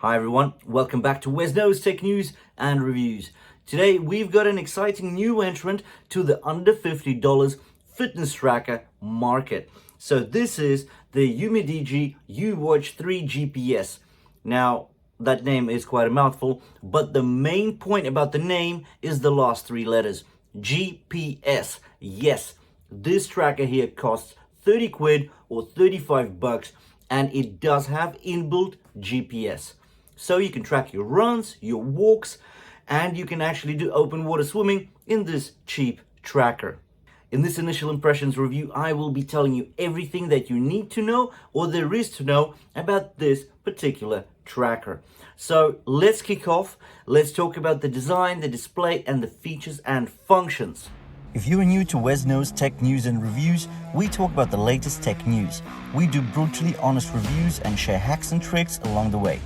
Hi everyone, welcome back to Wesno's Tech News and Reviews. Today we've got an exciting new entrant to the under $50 fitness tracker market. So this is the Umidigi UWatch 3 GPS. Now that name is quite a mouthful, but the main point about the name is the last three letters, GPS. Yes, this tracker here costs 30 quid or 35 bucks, and it does have inbuilt GPS. So you can track your runs, your walks, and you can actually do open water swimming in this cheap tracker. In this initial impressions review, I will be telling you everything that you need to know or there is to know about this particular tracker. So let's kick off. Let's talk about the design, the display, and the features and functions. If you are new to Wesno's Tech News and Reviews, we talk about the latest tech news. We do brutally honest reviews and share hacks and tricks along the way.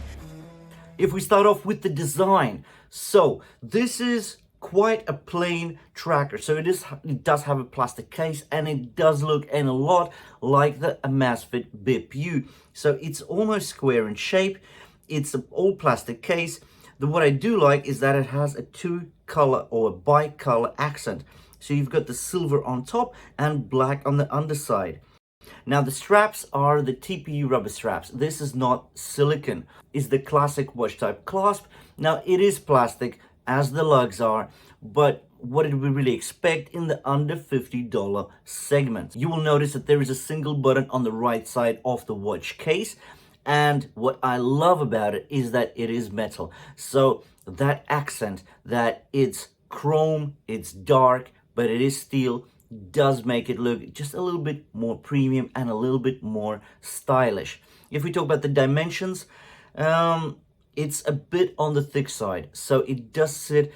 If we start off with the design, so this is quite a plain tracker. So it does have a plastic case, and it does look a lot like the Amazfit Bip U. So it's almost square in shape. It's an all plastic case. What I do like is that it has a two-color or a bi-color accent. So you've got the silver on top and black on the underside. Now the straps are the TPU rubber straps. This is not silicone. It's the classic watch type clasp. Now it is plastic as the lugs are, but what did we really expect in the under $50 segment? You will notice that there is a single button on the right side of the watch case. And what I love about it is that it is metal. So that accent, that it's chrome, it's dark, but it is steel, does make it look just a little bit more premium and a little bit more stylish. If we talk about the dimensions, it's a bit on the thick side. So it does sit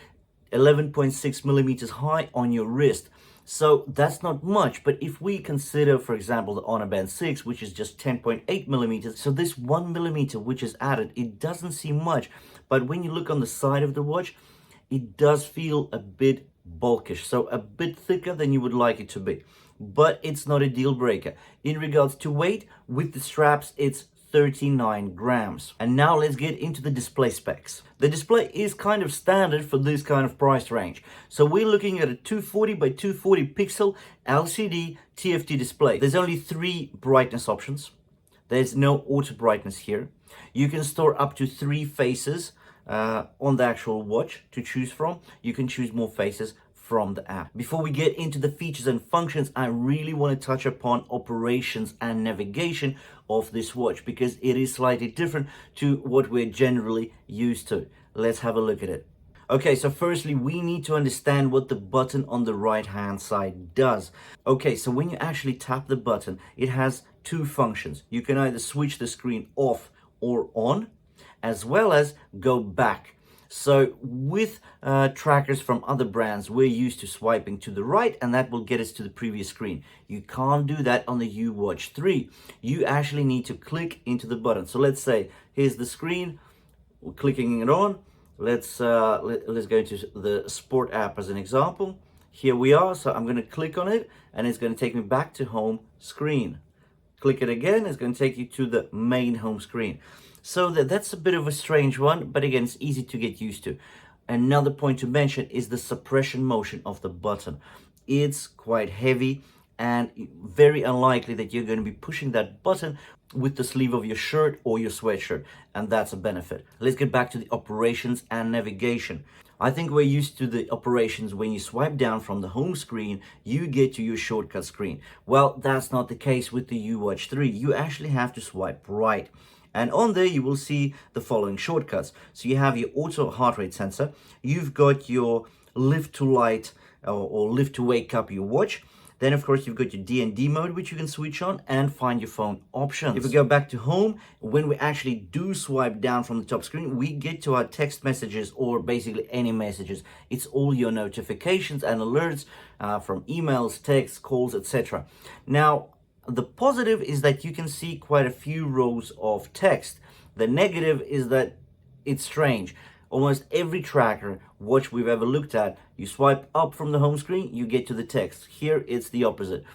11.6 millimeters high on your wrist. So that's not much, but if we consider, for example, the Honor Band 6, which is just 10.8 millimeters, so this 1 millimeter which is added, it doesn't seem much, but when you look on the side of the watch, it does feel a bit bulkish, so a bit thicker than you would like it to be, but it's not a deal breaker. In regards to weight, with the straps, it's 39 grams. And now let's get into the display specs. The display is kind of standard for this kind of price range. So we're looking at a 240 by 240 pixel LCD TFT display. There's only 3 brightness options. There's no auto brightness here. You can store up to 3 faces on the actual watch to choose from. You can choose more faces from the app. Before we get into the features and functions, I really want to touch upon operations and navigation of this watch because it is slightly different to what we're generally used to. Let's have a look at it. Okay, so firstly, we need to understand what the button on the right hand side does. Okay, so when you actually tap the button, it has 2 functions. You can either switch the screen off or on, as well as go back. So with trackers from other brands, we're used to swiping to the right, and that will get us to the previous screen. You can't do that on the UWatch 3. You actually need to click into the button. So let's say here's the screen, we're clicking it on. Let's go into the Sport app as an example. Here we are. So I'm going to click on it, and it's going to take me back to home screen. Click it again, it's going to take you to the main home screen. So that's a bit of a strange one, but again, it's easy to get used to. Another point to mention is the suppression motion of the button. It's quite heavy and very unlikely that you're going to be pushing that button with the sleeve of your shirt or your sweatshirt, and that's a benefit. Let's get back to the operations and navigation. I think we're used to the operations when you swipe down from the home screen, you get to your shortcut screen. Well, that's not the case with the UWatch 3. You actually have to swipe right. And on there, you will see the following shortcuts. So you have your auto heart rate sensor. You've got your lift to light or lift to wake up your watch. Then, of course, you've got your D&D mode, which you can switch on and find your phone options. If we go back to home, when we actually do swipe down from the top screen, we get to our text messages or basically any messages. It's all your notifications and alerts from emails, texts, calls, etc. Now, the positive is that you can see quite a few rows of text. The negative is that it's strange. Almost every tracker watch we've ever looked at, you swipe up from the home screen, you get to the text. Here, it's the opposite.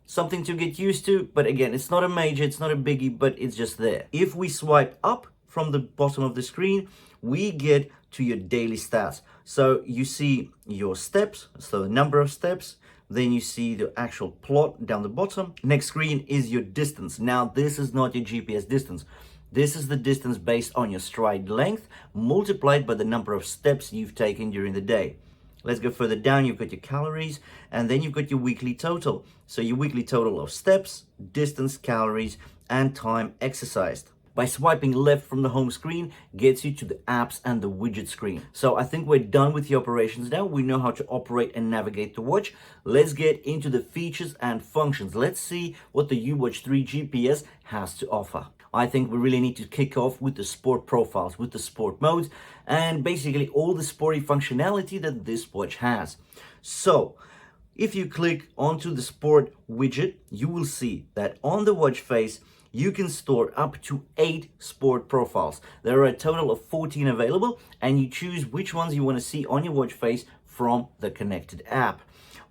Something to get used to, but again, it's not a major, it's not a biggie, but it's just there. If we swipe up from the bottom of the screen, we get to your daily stats. So you see your steps, so the number of steps, then you see the actual plot down the bottom. Next screen is your distance. Now, this is not your GPS distance. This is the distance based on your stride length multiplied by the number of steps you've taken during the day. Let's go further down. You've got your calories, and then you've got your weekly total. So your weekly total of steps, distance, calories, and time exercised. By swiping left from the home screen gets you to the apps and the widget screen. So I think we're done with the operations now. We know how to operate and navigate the watch. Let's get into the features and functions. Let's see what the uWatch 3 GPS has to offer. I think we really need to kick off with the sport profiles, with the sport modes, and basically all the sporty functionality that this watch has. So if you click onto the sport widget, you will see that on the watch face, you can store up to 8 sport profiles. There are a total of 14 available, and you choose which ones you want to see on your watch face from the connected app.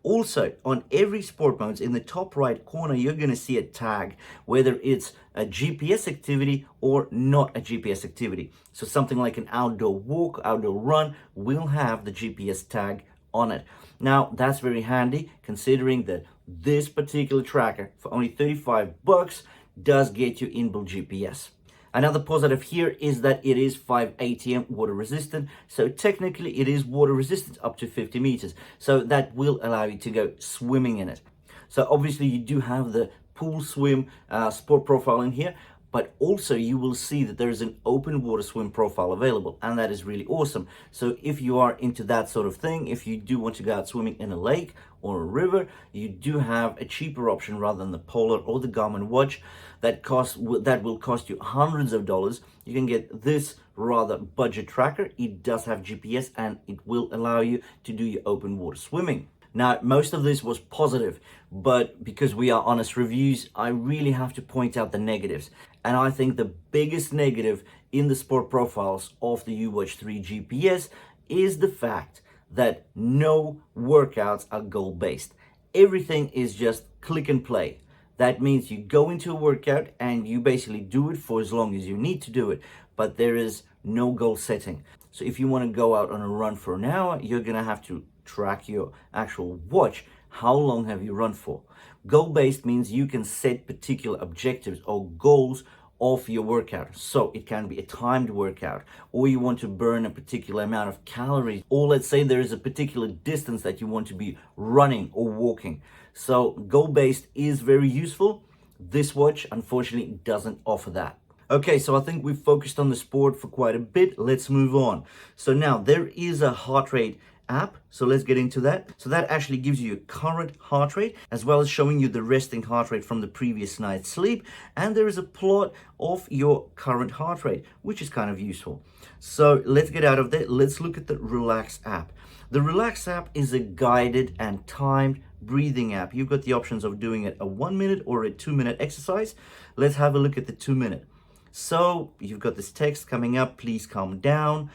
Also, on every sport mode, in the top right corner, you're going to see a tag, whether it's a GPS activity or not a GPS activity. So something like an outdoor walk, outdoor run will have the GPS tag on it. Now, that's very handy considering that this particular tracker for only $35 does get you inbuilt GPS. Another positive here is that it is 5 ATM water resistant, so technically it is water resistant up to 50 meters, so that will allow you to go swimming in it. So obviously you do have the pool swim sport profile in here, but also you will see that there is an open water swim profile available, and that is really awesome. So if you are into that sort of thing, if you do want to go out swimming in a lake or a river, you do have a cheaper option rather than the Polar or the Garmin watch that will cost you hundreds of dollars. You can get this rather budget tracker. It does have GPS, and it will allow you to do your open water swimming. Now, most of this was positive, but because we are honest reviews, I really have to point out the negatives. And I think the biggest negative in the sport profiles of the uWatch 3 GPS is the fact that no workouts are goal-based. Everything is just click and play. That means you go into a workout and you basically do it for as long as you need to do it, but there is no goal setting. So if you want to go out on a run for an hour, you're going to have to track your actual watch. How long have you run for? Goal-based means you can set particular objectives or goals of your workout. So it can be a timed workout, or you want to burn a particular amount of calories, or let's say there is a particular distance that you want to be running or walking. So goal-based is very useful. This watch, unfortunately, doesn't offer that. Okay, so I think we've focused on the sport for quite a bit. Let's move on. So now there is a heart rate app, so let's get into that. So that actually gives you your current heart rate, as well as showing you the resting heart rate from the previous night's sleep, and there is a plot of your current heart rate, which is kind of useful. So let's get out of that. Let's look at the Relax app. The Relax app is a guided and timed breathing app. You've got the options of doing it a 1 minute or a 2 minute exercise. Let's have a look at the 2 minute. So you've got this text coming up, please calm down.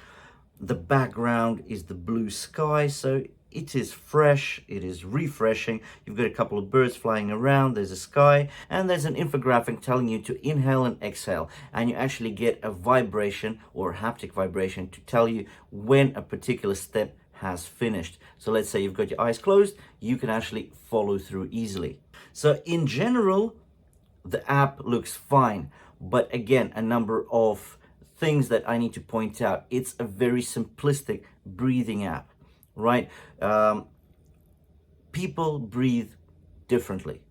The background is the blue sky, so it is fresh, it is refreshing. You've got a couple of birds flying around, there's a sky, and there's an infographic telling you to inhale and exhale, and you actually get a vibration or a haptic vibration to tell you when a particular step has finished. So let's say you've got your eyes closed, you can actually follow through easily. So in general, the app looks fine, but again, a number of things that I need to point out. It's a very simplistic breathing app, right? People breathe differently.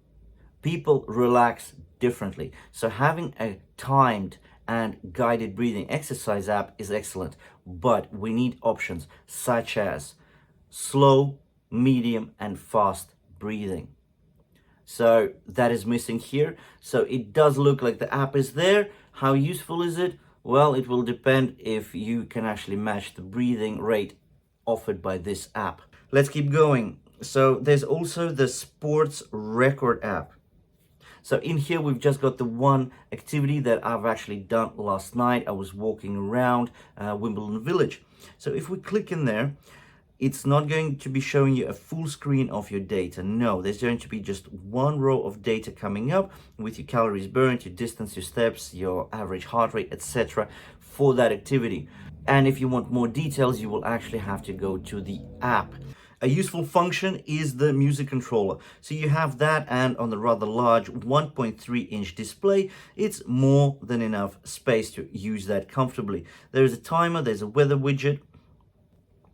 People relax differently. So having a timed and guided breathing exercise app is excellent, but we need options such as slow, medium, and fast breathing. So that is missing here. So it does look like the app is there. How useful is it? Well, it will depend if you can actually match the breathing rate offered by this app. Let's keep going. So there's also the sports record app. So in here, we've just got the one activity that I've actually done last night. I was walking around Wimbledon Village. So if we click in there, it's not going to be showing you a full screen of your data. No, there's going to be just one row of data coming up with your calories burned, your distance, your steps, your average heart rate, etc. for that activity. And if you want more details, you will actually have to go to the app. A useful function is the music controller. So you have that, and on the rather large 1.3-inch display, it's more than enough space to use that comfortably. There's a timer, there's a weather widget,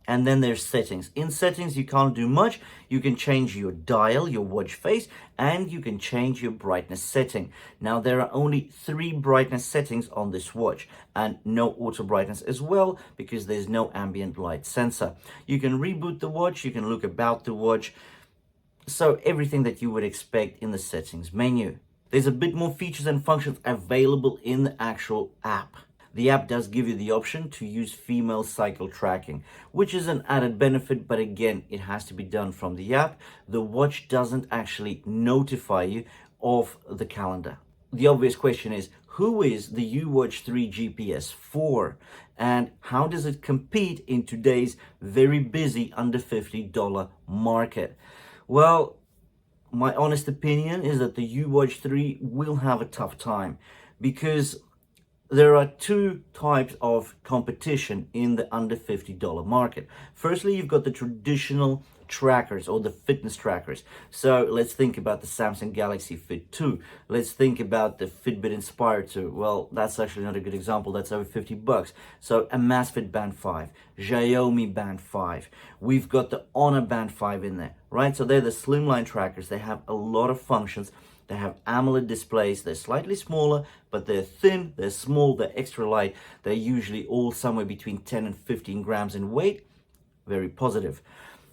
and then there's settings. In settings, you can't do much. You can change your dial, your watch face, and you can change your brightness setting. Now, there are only 3 brightness settings on this watch, and no auto brightness as well, because there's no ambient light sensor. You can reboot the watch, you can look about the watch, so everything that you would expect in the settings menu. There's a bit more features and functions available in the actual app. The app does give you the option to use female cycle tracking, which is an added benefit, but again, it has to be done from the app. The watch doesn't actually notify you of the calendar. The obvious question is, who is the uWatch 3 GPS for? And how does it compete in today's very busy under $50 market? Well, my honest opinion is that the uWatch 3 will have a tough time, because there are 2 types of competition in the under $50 market. Firstly, you've got the traditional trackers, or the fitness trackers. So let's think about the Samsung Galaxy Fit 2. Let's think about the Fitbit Inspire 2. Well, that's actually not a good example. That's over $50. So Amazfit Band 5, Xiaomi Band 5. We've got the Honor Band 5 in there, right? So they're the slimline trackers. They have a lot of functions. They have AMOLED displays. They're slightly smaller, but they're thin, they're small, they're extra light. They're usually all somewhere between 10 and 15 grams in weight. Very positive.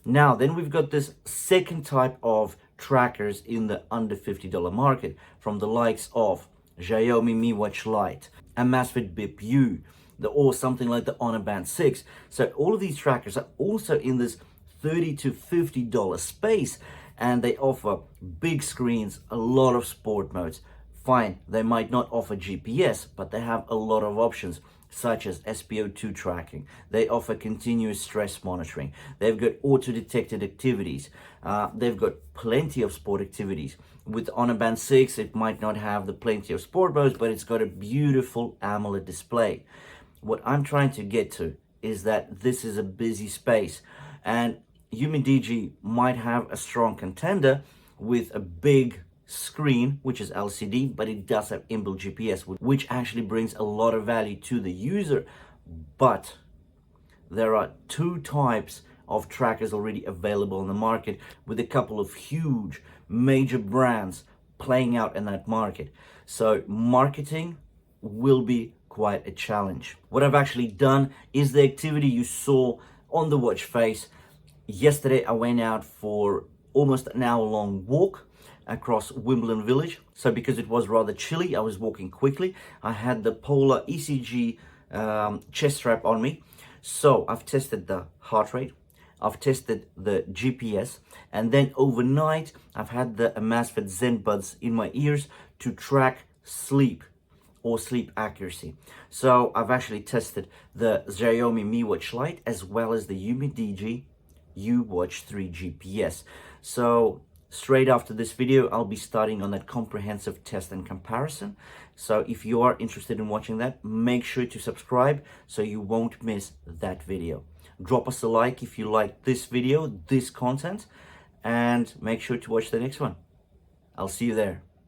Now, then we've got this second type of trackers in the under $50 market, from the likes of Xiaomi Mi Watch Lite, Amazfit Bip U, or something like the Honor Band 6. So all of these trackers are also in this $30 to $50 space, and they offer big screens, a lot of sport modes. Fine, they might not offer GPS, but they have a lot of options, such as SpO2 tracking. They offer continuous stress monitoring. They've got auto-detected activities. They've got plenty of sport activities. With Honor Band 6, it might not have the plenty of sport modes, but it's got a beautiful AMOLED display. What I'm trying to get to is that this is a busy space, and UMIDIGI might have a strong contender with a big screen, which is LCD, but it does have inbuilt GPS, which actually brings a lot of value to the user. But there are 2 types of trackers already available in the market, with a couple of huge major brands playing out in that market. So marketing will be quite a challenge. What I've actually done is the activity you saw on the watch face. Yesterday, I went out for almost an hour-long walk across Wimbledon Village. So because it was rather chilly, I was walking quickly. I had the Polar ECG chest strap on me. So I've tested the heart rate, I've tested the GPS, and then overnight, I've had the Amazfit Zen Buds in my ears to track sleep or sleep accuracy. So I've actually tested the Xiaomi Mi Watch Lite as well as the UMIDIGI uWatch 3 GPS. So straight after this video, I'll be starting on that comprehensive test and comparison. So if you are interested in watching that, make sure to subscribe so you won't miss that video. Drop us a like if you like this video, this content, and make sure to watch the next one. I'll see you there.